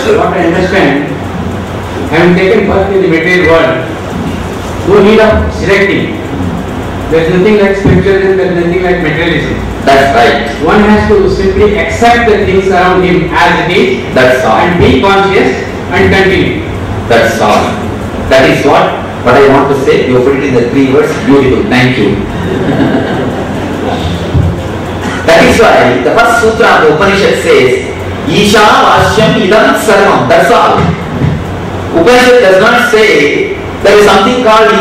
what I understand, having taken birth in the material world, no need of selecting. There is nothing like spiritualism, there is nothing like materialism. That's right. One has to simply accept the things around him as it is. That's all. And be conscious and continue. That's all. That is what I want to say. You put it in the 3 words. Beautiful. Thank you. That is why the first sutra of the Upanishad says, Isha Vashyam Idam Sarvam. That's all. Upanishad does not say there is something called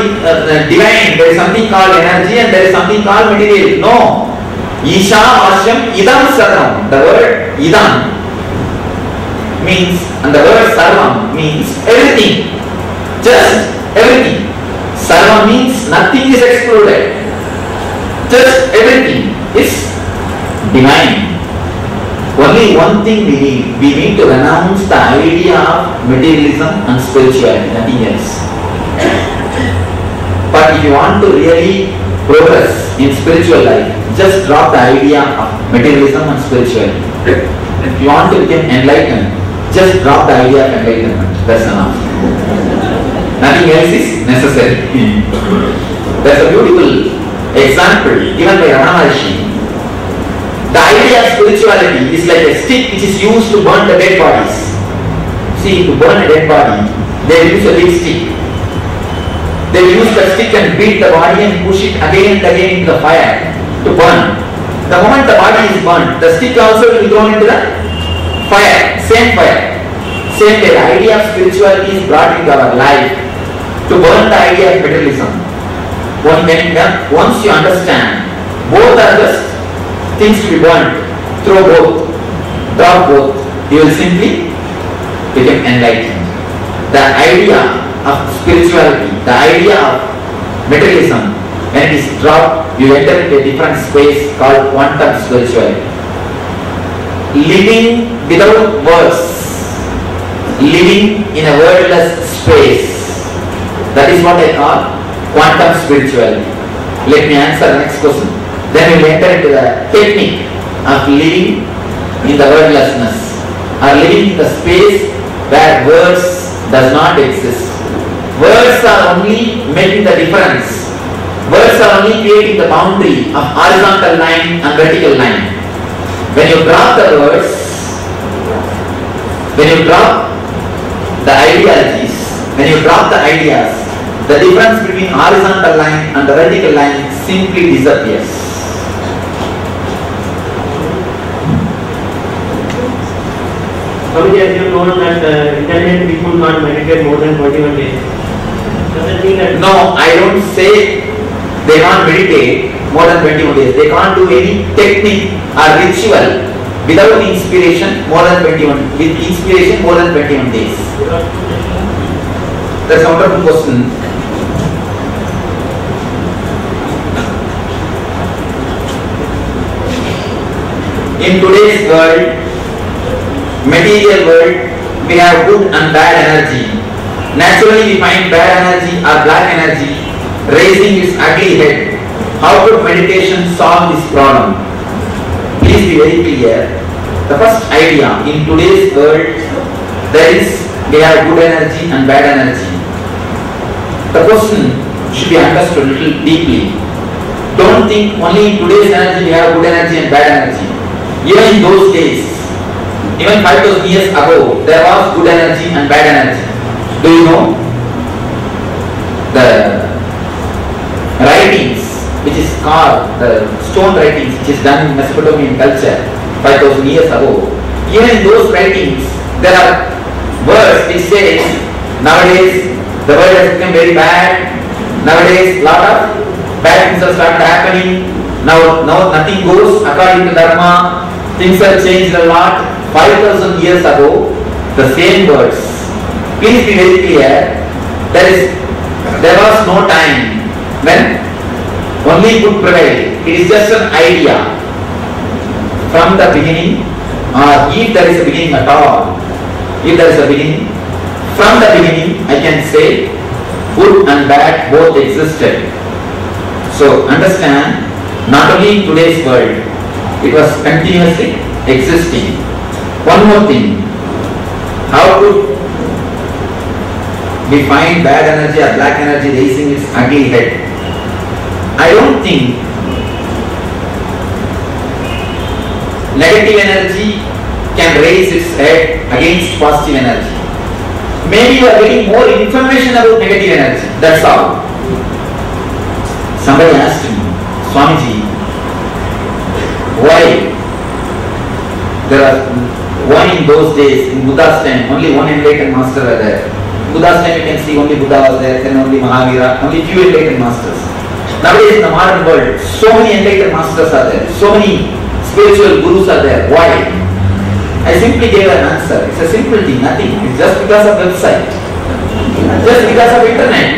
divine, there is something called energy, and there is something called material. No. Isha Vashyam Idam Sarvam. The word Idam means, and the word Sarvam means everything. Just everything. Sarvam means nothing is excluded. Just everything is divine. Only one thing we need. We need to renounce the idea of materialism and spirituality, nothing else. But if you want to really progress in spiritual life, just drop the idea of materialism and spirituality. If you want to become enlightened, just drop the idea of enlightenment. That's enough. Nothing else is necessary. There's a beautiful example given by Ramana Maharshi. The idea of spirituality is like a stick which is used to burn the dead bodies. See, to burn a dead body, they use a big stick. They use the stick and beat the body and push it again and again into the fire to burn. The moment the body is burnt, the stick also will be thrown into the fire. Same fire. Same way, the idea of spirituality is brought into our life to burn the idea of materialism. Once you understand, both are just things to be burnt, throw both, drop both, you will simply become enlightened. The idea of spirituality, the idea of materialism, when it is dropped, you enter into a different space called quantum spirituality. Living without words, living in a wordless space, that is what I call quantum spirituality. Let me answer the next question. Then we will enter into the technique of living in the wordlessness, or living in the space where words does not exist. Words are only making the difference. Words are only creating the boundary of horizontal line and vertical line. When you drop the words, when you drop the ideologies, when you drop the ideas, the difference between horizontal line and the vertical line simply disappears. Swamiji, as you told that intelligent people can't meditate more than 21 days. Does it mean that? No, I don't say they can't meditate more than 21 days. They can't do any technique or ritual without inspiration more than 21. With inspiration more than 21 days. That's a wonderful question. In today's world, material world, we have good and bad energy. Naturally, we find bad energy or black energy raising its ugly head. How could meditation solve this problem? Please be very clear. The first idea, in today's world, we have good energy and bad energy. The question should be understood a little deeply. Don't think only in today's energy we have good energy and bad energy. Even in those days, even 5,000 years ago, there was good energy and bad energy. Do you know? The writings, which is called the stone writings, which is done in Mesopotamian culture 5,000 years ago, even in those writings, there are words which say, nowadays the world has become very bad, nowadays lot of bad things have started happening, now nothing goes according to Dharma, things have changed a lot. 5,000 years ago, the same words. Please be very clear, there was no time when only good prevailed. It is just an idea. From the beginning, or if there is a beginning at all, if there is a beginning, from the beginning I can say good and bad both existed. So understand, not only in today's world, it was continuously existing. One more thing, How could we find bad energy or black energy raising its ugly head? I don't think negative energy can raise its head against positive energy. Maybe you are getting more information about negative energy, that's all. Somebody asked me, Swamiji, why in those days, in Buddha's time, only one enlightened master was there. In Buddha's time you can see only Buddha was there, then only Mahavira, only few enlightened masters. Nowadays in the modern world, so many enlightened masters are there, so many spiritual gurus are there. Why? I simply gave an answer. It's a simple thing, nothing. It's just because of website. Just because of internet.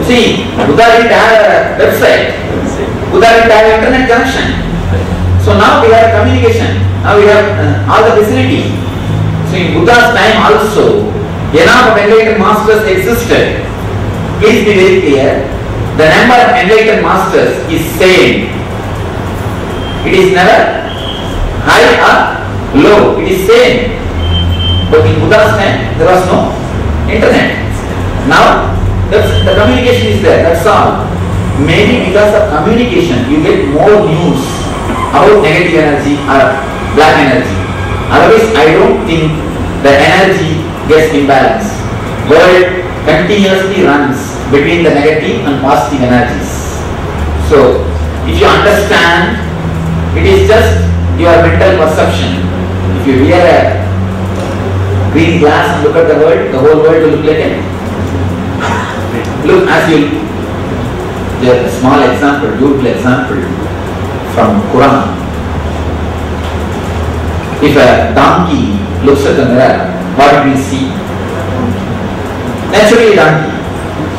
See, Buddha didn't have a website. Buddha didn't have internet connection. So now we have communication. Now we have all the facility. So in Buddha's time also, enough of enlightened masters existed. Please be very clear. The number of enlightened masters is same. It is never high or low. It is same. But in Buddha's time, there was no internet. Now, the communication is there. That's all. Maybe because of communication, you get more news about negative energy or black energy. Otherwise, I don't think the energy gets imbalanced. World continuously runs between the negative and positive energies. So, if you understand, it is just your mental perception. If you wear a green glass and look at the whole world will look like a look as you. There's a small example, beautiful example from Quran. If a donkey looks at the mirror, what do we see? Naturally, a donkey.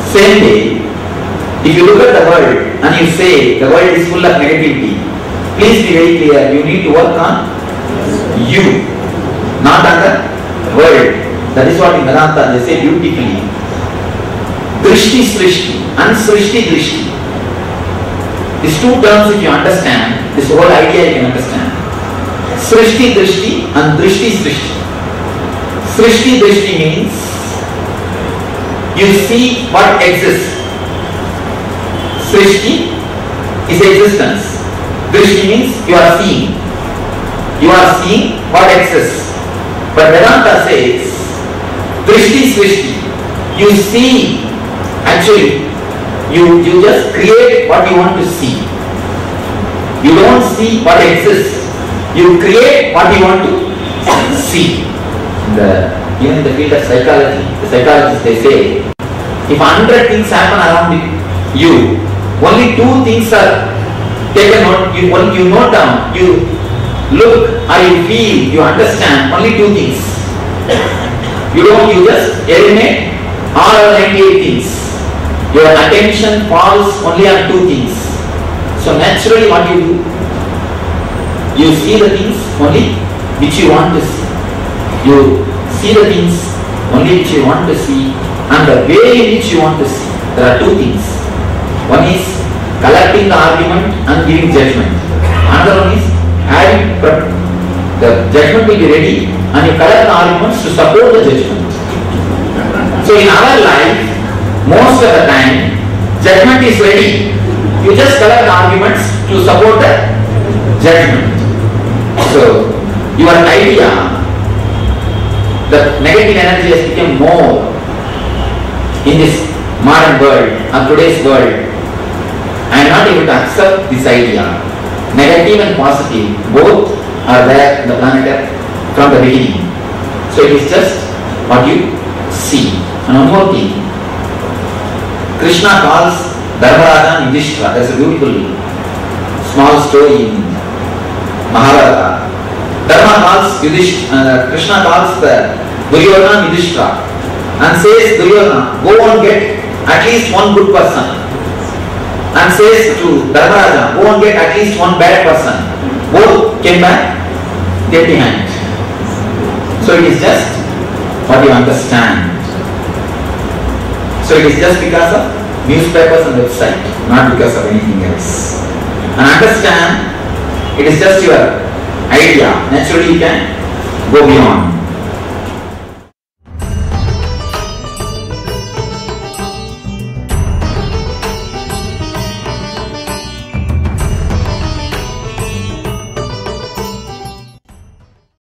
Same way, if you look at the world and you say the world is full of negativity, please be very clear. You need to work on you, not on the world. That is what in Vedanta they say beautifully. Drishti Srishti and Srishti Drishti. These two terms, if you understand, this whole idea you can understand. Srishti Drishti and Drishti Srishti. Srishti Drishti means you see what exists. Srishti is existence. Drishti means you are seeing. You are seeing what exists. But Vedanta says, Drishti Srishti, you see, actually, you just create what you want to see. You don't see what exists. You create what you want to see. Even in the field of psychology, the psychologists they say, if 100 things happen around you, only 2 things are taken note, you note down, you look or you feel, you understand, only 2 things. You just eliminate all 98 things. Your attention falls only on 2 things. So naturally what you do? You see the things only which you want to see. You see the things only which you want to see and the way in which you want to see. There are 2 things. One is collecting the argument and giving judgment. Another one is having the judgment will be ready and you collect the arguments to support the judgment. So in our life, most of the time, judgment is ready. You just collect the arguments to support the judgment. So your idea, the negative energy has become more in this modern world or today's world. I am not able to accept this idea. Negative and positive, both are there in the planet Earth from the beginning. So it is just what you see. And one more thing, Krishna calls Dharmaraja and Yudhishthira. There is a beautiful small story in Mahabharata. Krishna calls the Duryodhana and Yudhishthira and says, Duryodhana, go and get at least one good person. And says to Dharmaraja, go and get at least one bad person. Both came back, get behind. So it is just what you understand. So it is just because of newspapers and website, not because of anything else. And understand, it is just your idea. Naturally you can go beyond.